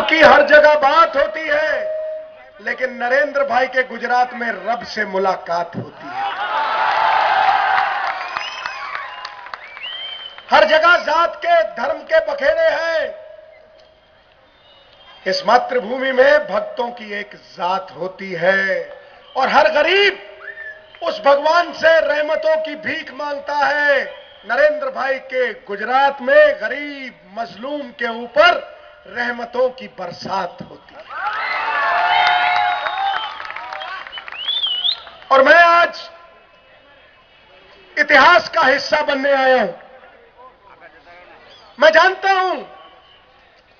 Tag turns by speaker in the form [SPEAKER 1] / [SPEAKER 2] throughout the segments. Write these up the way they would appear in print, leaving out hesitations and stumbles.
[SPEAKER 1] की हर जगह बात होती है, लेकिन नरेंद्र भाई के गुजरात में रब से मुलाकात होती है। हर जगह जात के धर्म के बखेड़े हैं, इस मातृभूमि में भक्तों की एक जात होती है और हर गरीब उस भगवान से रहमतों की भीख मांगता है। नरेंद्र भाई के गुजरात में गरीब मजलूम के ऊपर रहमतों की बरसात होती है। और मैं आज इतिहास का हिस्सा बनने आया हूं। मैं जानता हूं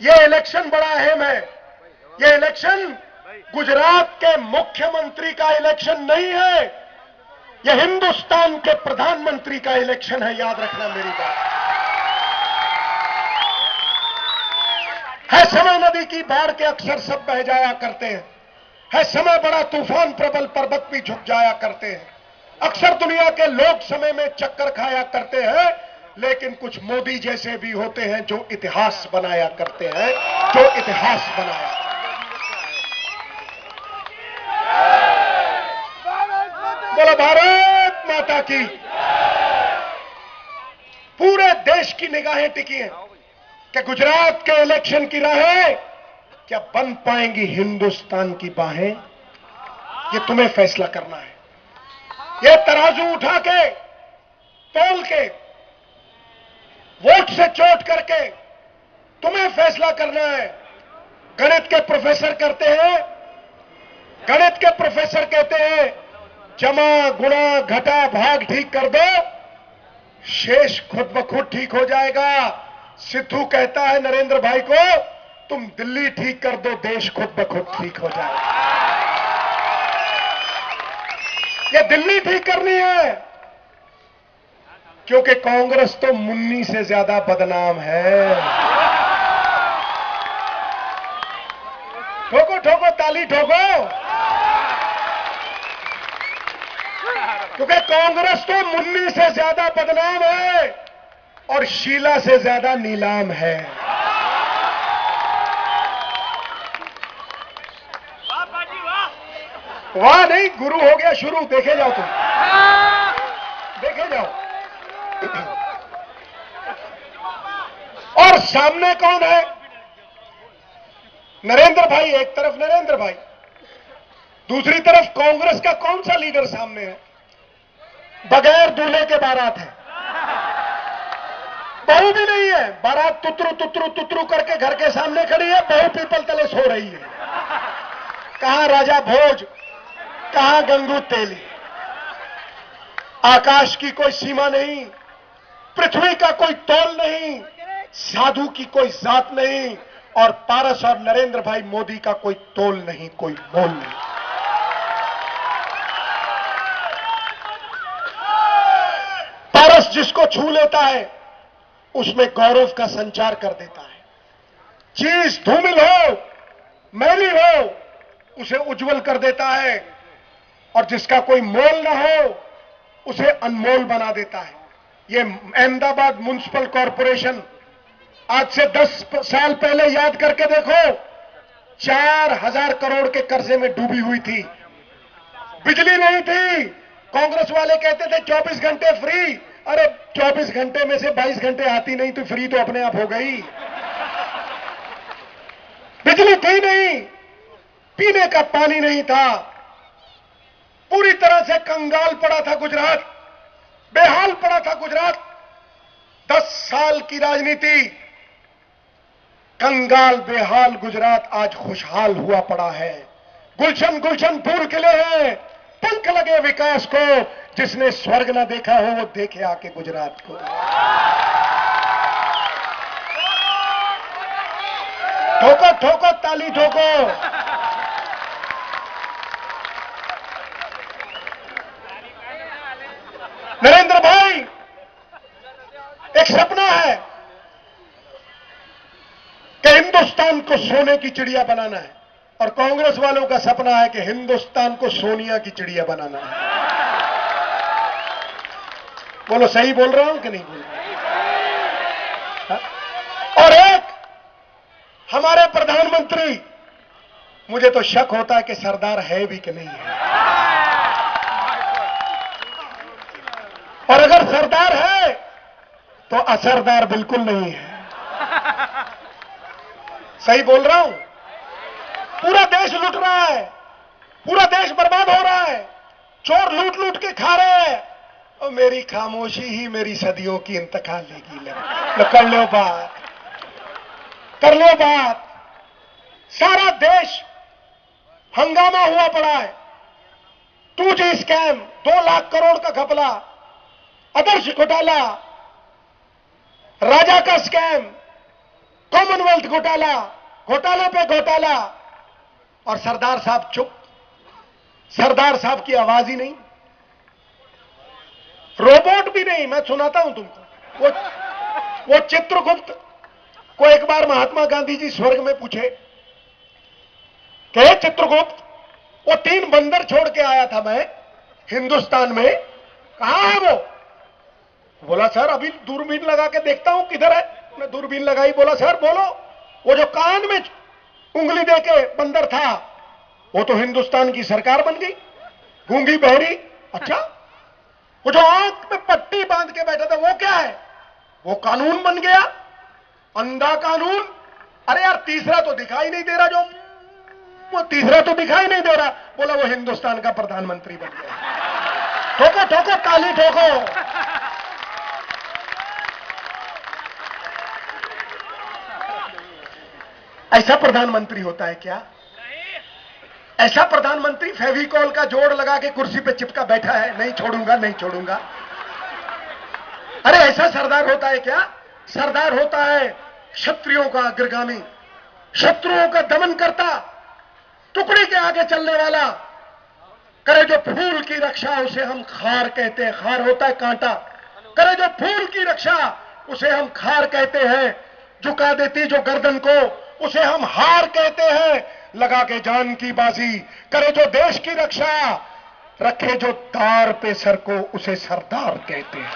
[SPEAKER 1] यह इलेक्शन बड़ा अहम है। यह इलेक्शन गुजरात के मुख्यमंत्री का इलेक्शन नहीं है, यह हिंदुस्तान के प्रधानमंत्री का इलेक्शन है। याद रखना मेरी बात। है समय नदी की बाढ़ के अक्सर सब बह जाया करते हैं, है समय बड़ा तूफान प्रबल पर्वत भी झुक जाया करते हैं, अक्सर दुनिया के लोग समय में चक्कर खाया करते हैं, लेकिन कुछ मोदी जैसे भी होते हैं जो इतिहास बनाया करते हैं, जो इतिहास बनाया। बोलो भारत माता की। पूरे देश की निगाहें टिकी हैं कि गुजरात के इलेक्शन की राहें क्या बन पाएंगी हिंदुस्तान की बाहें। ये तुम्हें फैसला करना है। ये तराजू उठा के तोल के वोट से चोट करके तुम्हें फैसला करना है। गणित के प्रोफेसर करते हैं, गणित के प्रोफेसर कहते हैं जमा गुणा घटा भाग ठीक कर दो, शेष खुद ब खुद ठीक हो जाएगा। सिद्धू कहता है नरेंद्र भाई को तुम दिल्ली ठीक कर दो, देश खुद ब खुद ठीक हो जाएगा। ये दिल्ली ठीक करनी है, क्योंकि कांग्रेस तो मुन्नी से ज्यादा बदनाम है। ठोको ठोको ताली ठोको, क्योंकि कांग्रेस तो मुन्नी से ज्यादा बदनाम है और शीला से ज्यादा नीलाम है। वाह नहीं, गुरु हो गया शुरू। देखे जाओ तुम, देखे जाओ। और सामने कौन है? नरेंद्र भाई एक तरफ, नरेंद्र भाई दूसरी तरफ। कांग्रेस का कौन सा लीडर सामने है? बगैर दूल्हे के बारात है, बहू भी नहीं है। बारात तुतरू तुतरू तुतरू करके घर के सामने खड़ी है, बहू पीपल तले सो रही है। कहां राजा भोज, कहां गंगू तेली। आकाश की कोई सीमा नहीं, पृथ्वी का कोई तौल नहीं, साधु की कोई जात नहीं, और पारस और नरेंद्र भाई मोदी का कोई तोल नहीं, कोई मोल नहीं। पारस जिसको छू लेता है उसमें गौरव का संचार कर देता है। चीज धूमिल हो, मैली हो, उसे उज्जवल कर देता है, और जिसका कोई मोल ना हो उसे अनमोल बना देता है। ये अहमदाबाद म्युनिसिपल कॉरपोरेशन आज से 10 साल पहले याद करके देखो, 4000 करोड़ के कर्जे में डूबी हुई थी। बिजली नहीं थी, कांग्रेस वाले कहते थे 24 घंटे फ्री। अरे 24 घंटे में से 22 घंटे आती नहीं तो फ्री तो अपने आप हो गई। बिजली थी नहीं, पीने का पानी नहीं था, पूरी तरह से कंगाल पड़ा था गुजरात, बेहाल पड़ा था गुजरात। 10 साल की राजनीति, कंगाल बेहाल गुजरात आज खुशहाल हुआ पड़ा है। गुलशन गुलशन फूल खिले हैं, पंख लगे विकास को। जिसने स्वर्ग ना देखा हो वो देखे आके गुजरात को। ठोको ठोको ताली ठोको। नरेंद्र भाई एक सपना है कि हिंदुस्तान को सोने की चिड़िया बनाना है, और कांग्रेस वालों का सपना है कि हिंदुस्तान को सोनिया की चिड़िया बनाना है। बोलो सही बोल रहा हूं कि नहीं बोल रहा? और एक हमारे प्रधानमंत्री, मुझे तो शक होता है कि सरदार है भी कि नहीं है। और अगर सरदार है तो असरदार बिल्कुल नहीं है। सही बोल रहा हूं? पूरा देश लूट रहा है, पूरा देश बर्बाद हो रहा है, चोर लूट लूट के खा रहे हैं, और मेरी खामोशी ही मेरी सदियों की इंतकाल लेगी। तो कर लो बात, कर लो बात। सारा देश हंगामा हुआ पड़ा है। 2G स्कैम, 2 लाख करोड़ का घपला, आदर्श घोटाला, राजा का स्कैम, कॉमनवेल्थ घोटाला, घोटाले पे घोटाला, और सरदार साहब चुप। सरदार साहब की आवाज ही नहीं, रोबोट भी नहीं। मैं सुनाता हूं तुमको। वो चित्रगुप्त को एक बार महात्मा गांधी जी स्वर्ग में पूछे कि चित्रगुप्त, वो 3 बंदर छोड़ के आया था मैं हिंदुस्तान में, कहां है वो? बोला सर अभी दूरबीन लगा के देखता हूं किधर है। मैं दूरबीन लगाई, बोला सर बोलो, वो जो कान में उंगली देके बंदर था वो तो हिंदुस्तान की सरकार बन गई, गूंगी बहरी। अच्छा, वो जो आंख में पट्टी बांध के बैठा था वो क्या है? वो कानून बन गया, अंधा कानून। अरे यार तीसरा तो दिखाई नहीं दे रहा, जो वो तीसरा तो दिखाई नहीं दे रहा। बोला वो हिंदुस्तान का प्रधानमंत्री बन गया। ठोको ठोको ताली ठोको। ऐसा प्रधानमंत्री होता है क्या? ऐसा प्रधानमंत्री फेविकॉल का जोड़ लगा के कुर्सी पे चिपका बैठा है, नहीं छोड़ूंगा नहीं छोड़ूंगा। अरे ऐसा सरदार होता है क्या? सरदार होता है क्षत्रियों का अग्रगामी, शत्रुओं का दमन करता, टुकड़ी के आगे चलने वाला। करे जो फूल की रक्षा उसे हम खार कहते हैं, खार होता है कांटा। करे जो फूल की रक्षा उसे हम खार कहते हैं। झुका देती जो गर्दन को उसे हम हार कहते हैं। लगा के जान की बाजी करे जो देश की रक्षा, रखे जो तार पे सर को उसे सरदार कहते हैं।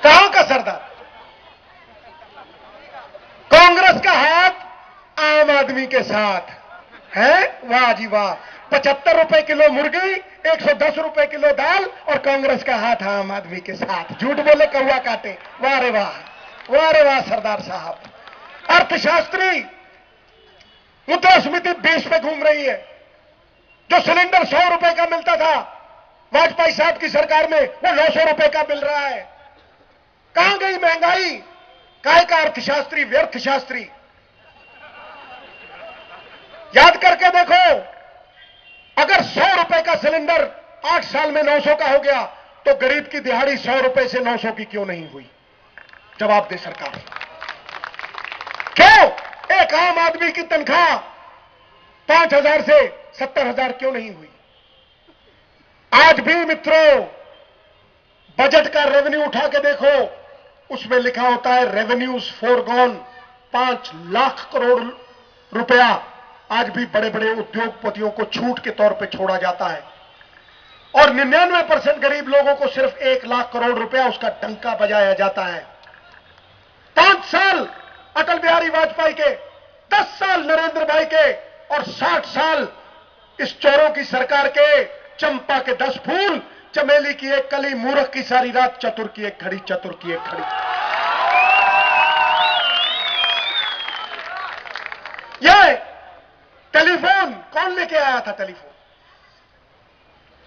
[SPEAKER 1] कहां का सरदार? कांग्रेस का हाथ आम आदमी के साथ है। वाह जी वाह। 75 रुपए किलो मुर्गी, 110 रुपए किलो दाल, और कांग्रेस का हाथ आम आदमी के साथ। झूठ बोले कौवा काटे। वाह रे वाह, वाह रे वाह सरदार साहब। अर्थशास्त्री, मुद्रास्फीति 20 पे घूम रही है। जो सिलेंडर 100 रुपए का मिलता था वाजपेयी साहब की सरकार में, वो 900 रुपए का मिल रहा है। कहां गई महंगाई? काय का अर्थशास्त्री, व्यर्थशास्त्री। याद करके देखो, अगर 100 रुपए का सिलेंडर 8 साल में 900 का हो गया, तो गरीब की दिहाड़ी 100 रुपए से 900 की क्यों नहीं हुई? जवाब दे सरकार। क्यों एक आम आदमी की तनख्वाह 5,000 से 70,000 क्यों नहीं हुई? आज भी मित्रों, बजट का रेवेन्यू उठा के देखो, उसमें लिखा होता है रेवेन्यूज फोरगॉन, 5 लाख करोड़ रुपया आज भी बड़े बड़े उद्योगपतियों को छूट के तौर पे छोड़ा जाता है, और 99% गरीब लोगों को सिर्फ 1 लाख करोड़ रुपया उसका डंका बजाया जाता है। 5 साल अटल बिहारी वाजपेयी के, 10 साल नरेंद्र भाई के, और 60 साल इस चोरों की सरकार के। चंपा के 10 फूल, चमेली की एक कली, मूर्ख की सारी रात, चतुर की एक घड़ी, चतुर की एक घड़ी। ये टेलीफोन कौन लेके आया था? टेलीफोन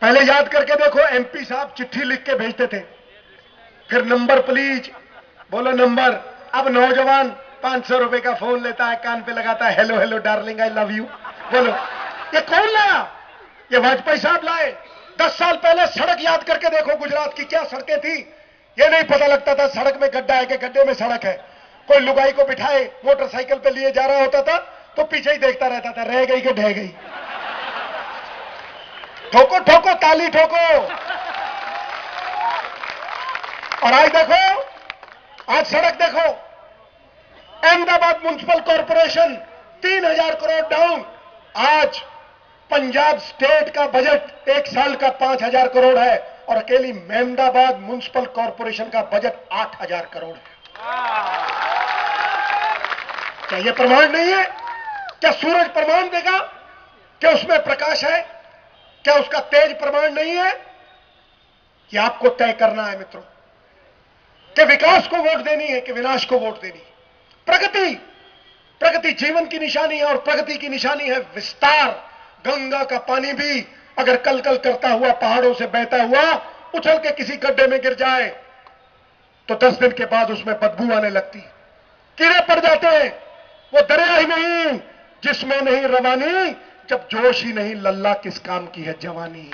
[SPEAKER 1] पहले याद करके देखो, एमपी साहब चिट्ठी लिख के भेजते थे, फिर नंबर प्लीज, बोलो नंबर। अब नौजवान 500 रुपए का फोन लेता है, कान पे लगाता है, hello hello darling I love you, बोलो। ये कौन लाया? ये वाजपेयी साहब लाए। 10 साल पहले सड़क याद करके देखो, गुजरात की क्या सड़कें थी। ये नहीं पता लगता था सड़क में गड्ढा है कि गड्ढे में सड़क है। कोई लुगाई को बिठाए मोटरसाइकिल पे लिए जा रहा होता था तो पीछे ही देखता रहता था, रह गई कि ढह गई। ठोको ठोको ताली ठोको। और आज देखो, आज सड़क देखो, Ahmedabad municipal corporation 3,000 crore down. आज पंजाब स्टेट का बजट एक साल का 5,000 करोड़ है और अकेली मेहमदाबाद म्युनिसिपल कॉरपोरेशन का बजट 8,000 करोड़ है। क्या यह प्रमाण नहीं है? क्या सूरज प्रमाण देगा? क्या उसमें प्रकाश है? क्या उसका तेज प्रमाण नहीं है? यह आपको तय करना है मित्रों कि विकास को वोट देनी है कि विनाश को वोट देनी है। प्रगति जीवन की निशानी है और प्रगति की निशानी है विस्तार। गंगा का पानी भी अगर कल कल करता हुआ पहाड़ों से बहता हुआ उछल के किसी गड्ढे में गिर जाए तो 10 दिन के बाद उसमें बदबू आने लगती, कीड़े पड़ जाते हैं। वो दरिया ही नहीं जिसमें नहीं रवानी, जब जोश ही नहीं लल्ला किस काम की है जवानी।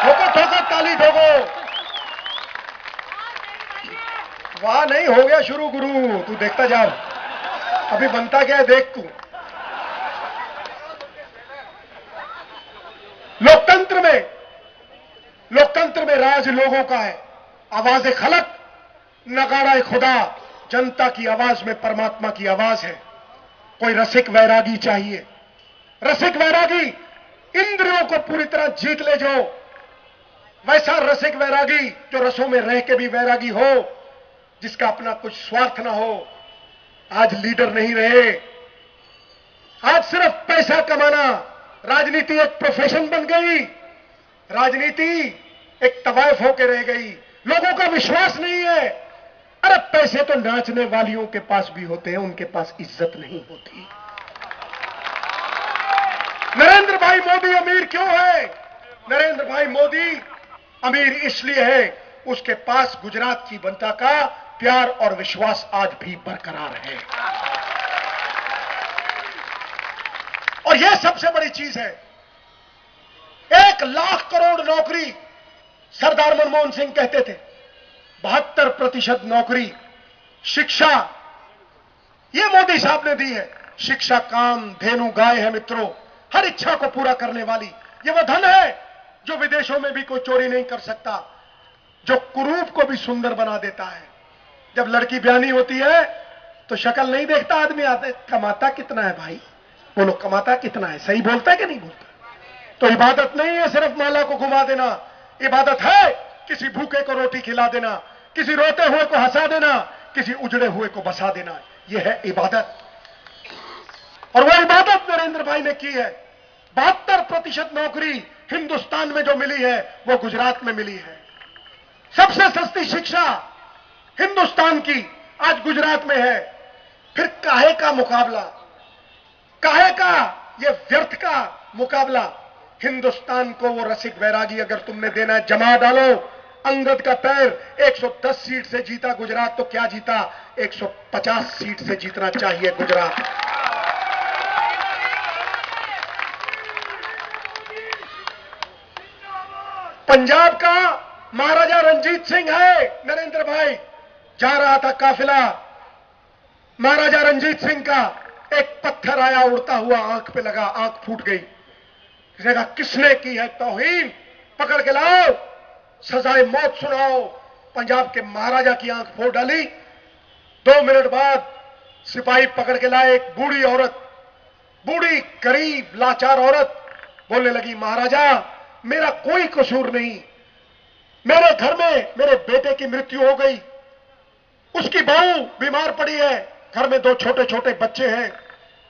[SPEAKER 1] ठोको ठोको ताली ठोको। वाह नहीं हो गया शुरू गुरु, तू देखता जा, अभी बनता क्या है देख तू। लोकतंत्र में राज लोगों का है। आवाज खलक नगाड़ा खुदा, जनता की आवाज में परमात्मा की आवाज है। कोई रसिक वैरागी चाहिए, रसिक वैरागी इंद्रियों को पूरी तरह जीत ले, जो वैसा रसिक वैरागी जो रसों में रह के भी वैरागी हो, जिसका अपना कुछ स्वार्थ ना हो। आज लीडर नहीं रहे, आज सिर्फ पैसा कमाना, राजनीति एक प्रोफेशन बन गई, राजनीति एक तवायफ होकर रह गई। लोगों का विश्वास नहीं है। अरे पैसे तो नाचने वालियों के पास भी होते हैं, उनके पास इज्जत नहीं होती। नरेंद्र भाई मोदी अमीर क्यों है? नरेंद्र भाई मोदी अमीर इसलिए है उसके पास गुजरात की जनता का प्यार और विश्वास आज भी बरकरार है। और यह सबसे बड़ी चीज है। 1 लाख करोड़ नौकरी सरदार मनमोहन सिंह कहते थे, 72% नौकरी। शिक्षा यह मोदी साहब ने दी है। शिक्षा काम धेनु गाय है मित्रों, हर इच्छा को पूरा करने वाली। यह वह धन है जो विदेशों में भी कोई चोरी नहीं कर सकता, जो कुरूप को भी सुंदर बना देता है। जब लड़की ब्यानी होती है तो शक्ल नहीं देखता आदमी, आते कमाता कितना है भाई, बोलो कमाता कितना है, सही बोलता है कि नहीं बोलता? तो इबादत नहीं है सिर्फ माला को घुमा देना, इबादत है किसी भूखे को रोटी खिला देना, किसी रोते हुए को हंसा देना, किसी उजड़े हुए को बसा देना। यह है इबादत। और वह इबादत नरेंद्र भाई ने की है। 72% नौकरी हिंदुस्तान में जो मिली है वो गुजरात में मिली है। सबसे सस्ती शिक्षा हिंदुस्तान की आज गुजरात में है। फिर काहे का मुकाबला, काहे का ये व्यर्थ का मुकाबला? हिंदुस्तान को वो रसिक वैरागी अगर तुमने देना है, जमा डालो। अंगद का पैर 110 सीट से जीता गुजरात, तो क्या जीता? 150 सीट से जीतना चाहिए गुजरात। पंजाब का महाराजा रंजीत सिंह है नरेंद्र भाई। जा रहा था काफिला, महाराजा रंजीत सिंह का एक पत्थर आया उड़ता हुआ, आंख पे लगा, आंख फूट गई। कहा किसने की है तौहीन, पकड़ के लाओ, सजाए मौत सुनाओ। पंजाब के महाराजा की आंख फोड़ डाली। 2 मिनट बाद सिपाही पकड़ के लाए एक बूढ़ी औरत, बूढ़ी गरीब लाचार औरत। बोलने लगी महाराजा मेरा कोई कसूर नहीं, मेरे घर में मेरे बेटे की मृत्यु हो गई, उसकी बहू बीमार पड़ी है, घर में 2 छोटे छोटे बच्चे हैं।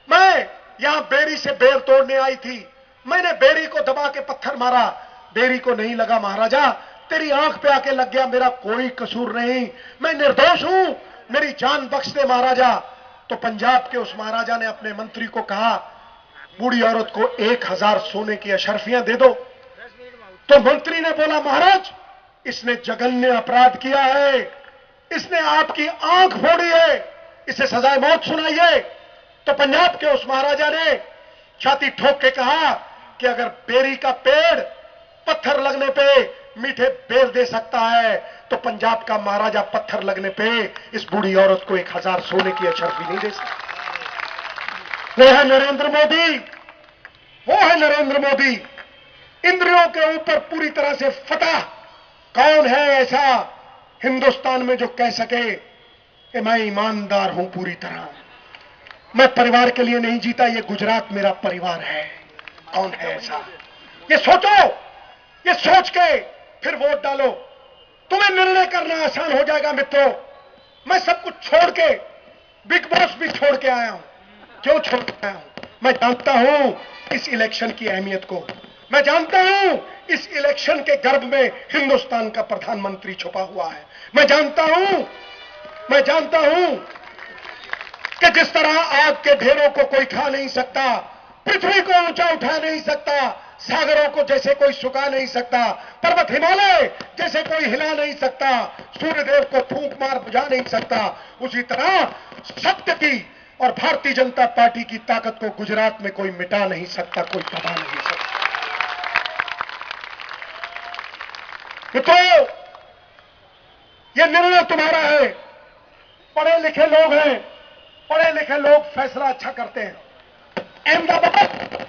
[SPEAKER 1] मैं यहां बेरी से बेर तोड़ने आई थी, मैंने बेरी को दबा के पत्थर मारा, बेरी को नहीं लगा महाराजा, तेरी आंख पे आके लग गया, मेरा कोई कसूर नहीं, मैं निर्दोष हूं, मेरी जान बख्श दे महाराजा। तो पंजाब के उस महाराजा ने अपने मंत्री को कहा बूढ़ी औरत को 1000 सोने की अशर्फियां दे दो। तो मंत्री ने बोला महाराज इसने जघन्य अपराध किया है, इसने आपकी आंख फोड़ी है, इसे सजाए मौत सुनाइए। तो पंजाब के उस महाराजा ने छाती ठोक के कहा कि अगर बेरी का पेड़ पत्थर लगने पे मीठे बेर दे सकता है तो पंजाब का महाराजा पत्थर लगने पे इस बूढ़ी औरत को 1000 सोने की अशर्फी नहीं दे सकता। वो है नरेंद्र मोदी, वो है नरेंद्र मोदी। इंद्रियों के ऊपर पूरी तरह से फतह। कौन है ऐसा हिंदुस्तान में जो कह सके कि मैं ईमानदार हूं पूरी तरह, मैं परिवार के लिए नहीं जीता, ये गुजरात मेरा परिवार है। कौन है ऐसा? ये सोचो, ये सोच के फिर वोट डालो। तुम्हें निर्णय करना आसान हो जाएगा मित्रों। मैं सब कुछ छोड़ के, बिग बॉस भी छोड़ के आया हूं। क्यों छोड़ के आया हूं? मैं जानता हूं इस इलेक्शन की अहमियत को। मैं जानता हूं इस इलेक्शन के गर्भ में हिंदुस्तान का प्रधानमंत्री छुपा हुआ है। मैं जानता हूं कि जिस तरह आग के ढेरों को कोई खा नहीं सकता, पृथ्वी को ऊंचा उठा नहीं सकता, सागरों को जैसे कोई सुखा नहीं सकता, पर्वत हिमालय जैसे कोई हिला नहीं सकता, सूर्यदेव को फूंक मार बुझा नहीं सकता, उसी तरह सत्य की और भारतीय जनता पार्टी की ताकत को गुजरात में कोई मिटा नहीं सकता, कोई दबा नहीं सकता। मित्रों, यह निर्णय तुम्हारा है। पढ़े लिखे लोग हैं, पढ़े लिखे लोग फैसला अच्छा करते हैं। अहमदाबाद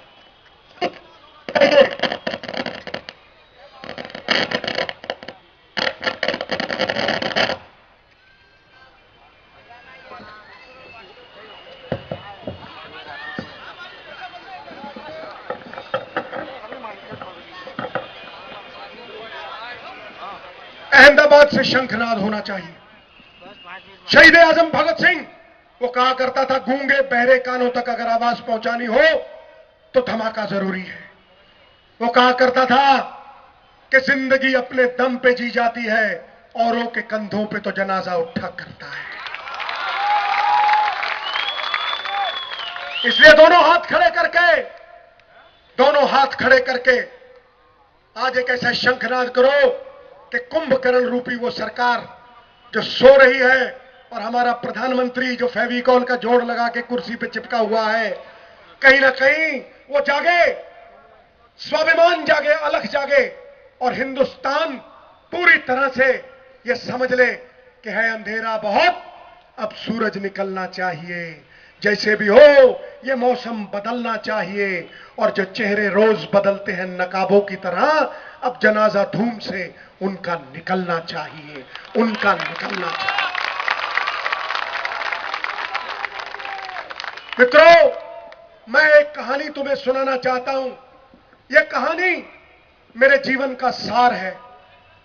[SPEAKER 1] अहमदाबाद से शंखनाद होना चाहिए। शहीद आजम भगत सिंह वो कहा करता था, गूंगे बहरे कानों तक अगर आवाज पहुंचानी हो तो धमाका जरूरी है। वो कहा करता था कि जिंदगी अपने दम पे जी जाती है, औरों के कंधों पे तो जनाजा उठा करता है। इसलिए दोनों हाथ खड़े करके आज एक ऐसा शंखनाद करो कि कुंभकर्ण रूपी वो सरकार जो सो रही है और हमारा प्रधानमंत्री जो फेविकॉल का जोड़ लगा के कुर्सी पे चिपका हुआ है, कहीं ना कहीं वो जागे, स्वाभिमान जागे, अलख जागे और हिंदुस्तान पूरी तरह से ये समझ ले कि है अंधेरा बहुत, अब सूरज निकलना चाहिए। जैसे भी हो ये मौसम बदलना चाहिए और जो चेहरे रोज बदलते हैं नकाबों की तरह, अब जनाजा धूम से उनका निकलना चाहिए, उनका निकलना चाहिए। मित्रों, मैं एक कहानी तुम्हें सुनाना चाहता हूं। यह कहानी मेरे जीवन का सार है।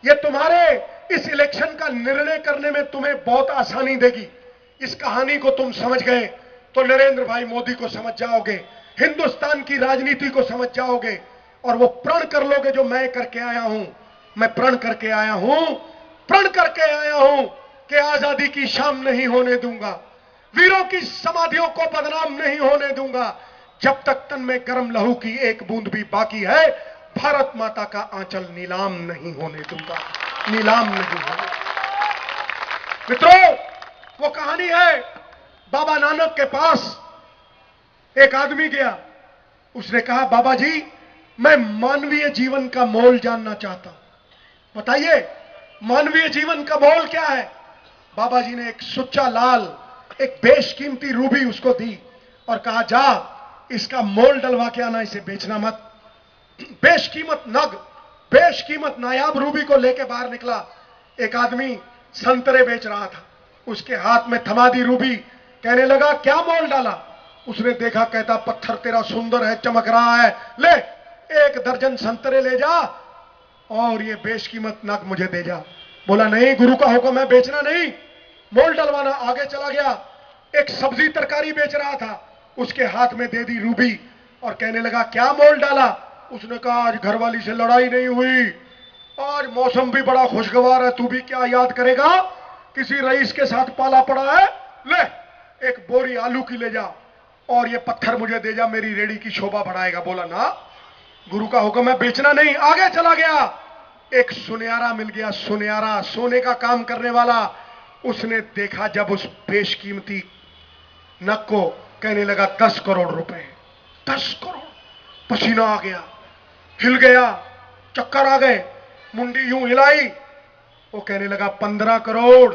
[SPEAKER 1] यह तुम्हारे इस इलेक्शन का निर्णय करने में तुम्हें बहुत आसानी देगी। इस कहानी को तुम समझ गए तो नरेंद्र भाई मोदी को समझ जाओगे, हिंदुस्तान की राजनीति को समझ जाओगे और वो प्रण कर लोगे जो मैं करके आया हूं। मैं प्रण करके आया हूं कि आजादी की शाम नहीं होने दूंगा, वीरों की समाधियों को बदनाम नहीं होने दूंगा। जब तक तन में गर्म लहू की एक बूंद भी बाकी है, भारत माता का आंचल नीलाम नहीं होने दूंगा, नीलाम नहीं होने। मित्रों, वो कहानी है, बाबा नानक के पास एक आदमी गया। उसने कहा, बाबा जी मैं मानवीय जीवन का मोल जानना चाहता हूं, बताइए मानवीय जीवन का मोल क्या है। बाबा जी ने एक सुच्चा लाल, एक बेशकीमती रूबी उसको दी और कहा, जा इसका मोल डलवा के आना, इसे बेचना मत। बेशकीमत नग, बेशकीमत नायाब रूबी को लेके बाहर निकला। एक आदमी संतरे बेच रहा था, उसके हाथ में थमा दी रूबी। कहने लगा, क्या मोल डाला? उसने देखा, कहता, पत्थर तेरा सुंदर है, चमक रहा है, ले 1 दर्जन संतरे ले जा और ये बेशकीमत नग मुझे दे जा। बोला, नहीं गुरु का हुक्म है, बेचना नहीं, मोल डलवाना। आगे चला गया, एक सब्जी तरकारी बेच रहा था, उसके हाथ में दे दी रूबी और कहने लगा, क्या मोल डाला? उसने कहा, आज घरवाली से लड़ाई नहीं हुई, आज मौसम भी बड़ा खुशगवार है, तू भी क्या याद करेगा, किसी रईस के साथ पाला पड़ा है, ले 1 बोरी आलू की ले जा और ये पत्थर मुझे दे जा, मेरी रेडी की शोभा बढ़ाएगा। बोला, ना गुरु का हुक्म है, बेचना नहीं। आगे चला गया, एक सुनियारा मिल गया, सुनियारा, सोने का काम करने वाला। उसने देखा जब उस बेशकीमती नग को, कहने लगा, 10 करोड़ रुपए, 10 करोड़। पसीना आ गया, हिल गया, चक्कर आ गए, मुंडी यूं हिलाई। वो कहने लगा, 15 करोड़।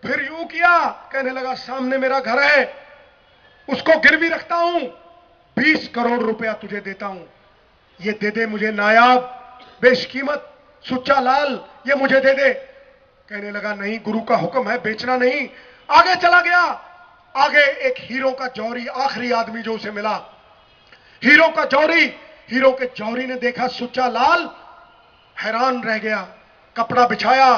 [SPEAKER 1] फिर यूं किया, कहने लगा, सामने मेरा घर है, उसको गिरवी रखता हूं, 20 करोड़ रुपया तुझे देता हूं, ये दे दे मुझे, नायाब बेशकीमत सुच्चा लाल, ये मुझे दे दे। कहने लगा, नहीं गुरु का हुक्म है, बेचना नहीं। आगे चला गया, आगे एक हीरो का जौहरी, आखिरी आदमी जो उसे मिला, हीरो का जौहरी हीरो के जौहरी ने देखा सुच्चा लाल, हैरान रह गया। कपड़ा बिछाया,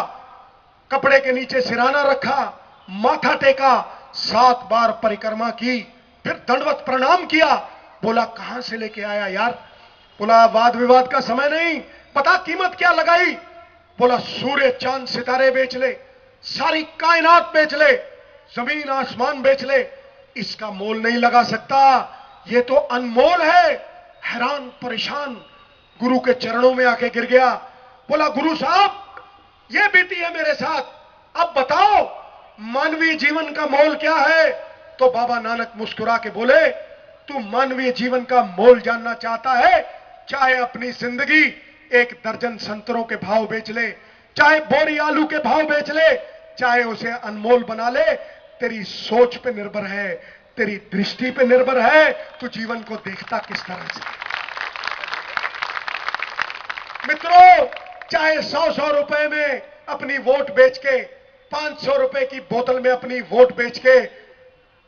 [SPEAKER 1] कपड़े के नीचे सिराना रखा, माथा टेका, 7 बार परिक्रमा की, फिर दंडवत प्रणाम किया। बोला कहां से लेके आया यार? बोला वाद विवाद का समय नहीं, पता कीमत क्या लगाई? बोला सूर्य चांद सितारे बेच ले, सारी कायनात बेच ले, जमीन आसमान बेच ले, इसका मोल नहीं लगा सकता, ये तो अनमोल है। हैरान परेशान गुरु के चरणों में आके गिर गया। बोला गुरु साहब ये बीती है मेरे साथ, अब बताओ मानवीय जीवन का मोल क्या है? तो बाबा नानक मुस्कुरा के बोले, तू मानवीय जीवन का मोल जानना चाहता है, चाहे अपनी जिंदगी 1 दर्जन संतरों के भाव बेच ले, चाहे बोरी आलू के भाव बेच ले, चाहे उसे अनमोल बना ले, तेरी सोच पे निर्भर है, तेरी दृष्टि पे निर्भर है, तू जीवन को देखता किस तरह से। मित्रों, चाहे 100-100 रुपए में अपनी वोट बेच के, 500 रुपए की बोतल में अपनी वोट बेच के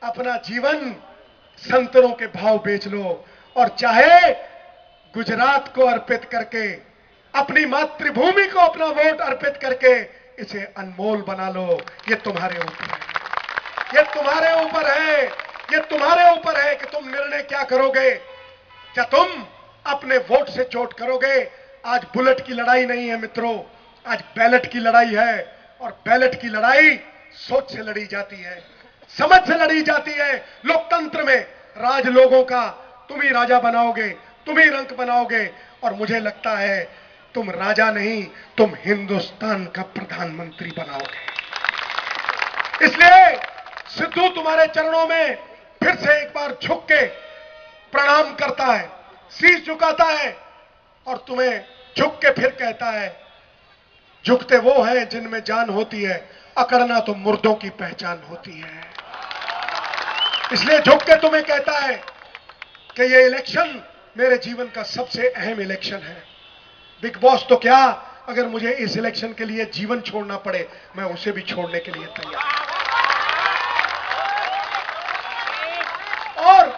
[SPEAKER 1] अपना जीवन संतरों के भाव बेच लो, और चाहे गुजरात को अर्पित करके, अपनी मातृभूमि को अपना वोट अर्पित करके इसे अनमोल बना लो। ये तुम्हारे ऊपर है, ये तुम्हारे ऊपर है, ये तुम्हारे ऊपर है कि तुम निर्णय क्या करोगे। क्या तुम अपने वोट से चोट करोगे? आज बुलेट की लड़ाई नहीं है मित्रों, आज बैलेट की लड़ाई है, और बैलेट की लड़ाई सोच से लड़ी जाती है, समझ से लड़ी जाती है। लोकतंत्र में राज लोगों का, तुम ही राजा बनाओगे, तुम ही रंक बनाओगे, और मुझे लगता है तुम राजा नहीं, तुम हिंदुस्तान का प्रधानमंत्री बनाओगे। इसलिए सिद्धू तुम्हारे चरणों में फिर से एक बार झुक के प्रणाम करता है, शीश झुकाता है, और तुम्हें झुक के फिर कहता है, झुकते वो हैं जिनमें जान होती है, अकड़ना तो मुर्दों की पहचान होती है। इसलिए झुक के तुम्हें कहता है कि ये इलेक्शन मेरे जीवन का सबसे अहम इलेक्शन है। बिग बॉस तो क्या, अगर मुझे इस इलेक्शन के लिए जीवन छोड़ना पड़े, मैं उसे भी छोड़ने के लिए तैयार हूं। और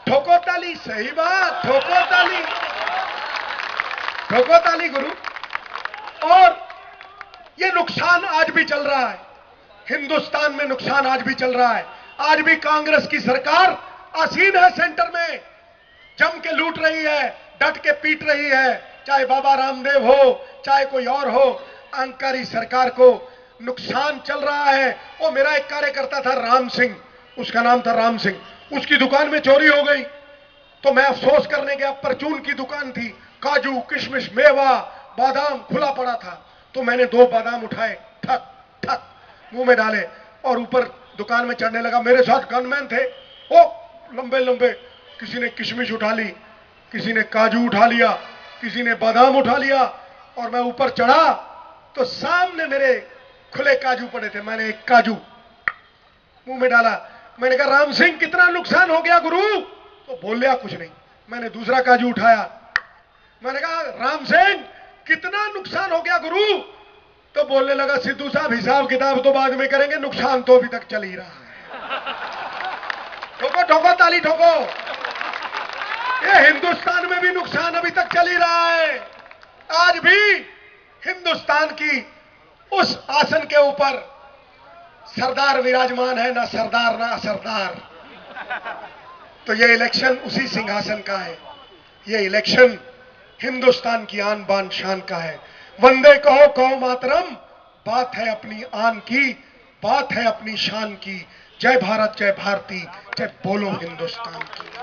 [SPEAKER 1] ठोको ताली, सही बात, ठोको ताली, ठोको ताली गुरु। और ये नुकसान आज भी चल रहा है, हिंदुस्तान में नुकसान आज भी चल रहा है। आज भी कांग्रेस की सरकार आसीन है, सेंटर में जम के लूट रही है, डट के पीट रही है, चाहे बाबा रामदेव हो, चाहे कोई और हो। अहंकारी सरकार को नुकसान चल रहा है। वो मेरा एक कार्यकर्ता था राम सिंह, उसका नाम था राम सिंह, उसकी दुकान में चोरी हो गई, तो मैं अफसोस करने गया। परचून की दुकान थी, काजू किशमिश मेवा बादाम खुला पड़ा था, तो मैंने 2 बादाम उठाए, ठक ठक मुंह में डाले, और ऊपर दुकान में चढ़ने लगा। मेरे साथ गनमैन थे, वो लंबे लंबे, किसी ने किशमिश उठा ली, किसी ने काजू उठा लिया, किसी ने बादाम उठा लिया, और मैं ऊपर चढ़ा तो सामने मेरे खुले काजू पड़े थे। मैंने एक काजू मुंह में डाला, मैंने कहा राम सिंह कितना नुकसान हो गया गुरु? तो बोलिया कुछ नहीं। मैंने दूसरा काजू उठाया, मैंने कहा राम सिंह कितना नुकसान हो गया गुरु? तो बोलने लगा सिद्धू साहब हिसाब किताब तो बाद में करेंगे, नुकसान तो अभी तक चल ही रहा है। ठोको ठोको ताली ठोको। ये हिंदुस्तान में भी नुकसान अभी तक चल ही रहा है। आज भी हिंदुस्तान की उस आसन के ऊपर सरदार विराजमान है, ना सरदार ना असरदार। तो ये इलेक्शन उसी सिंहासन का है, ये इलेक्शन हिंदुस्तान की आन बान शान का है। वंदे कहो कहो मातरम, बात है अपनी आन की, बात है अपनी शान की। जय भारत जय भारती, जय बोलो हिंदुस्तान की।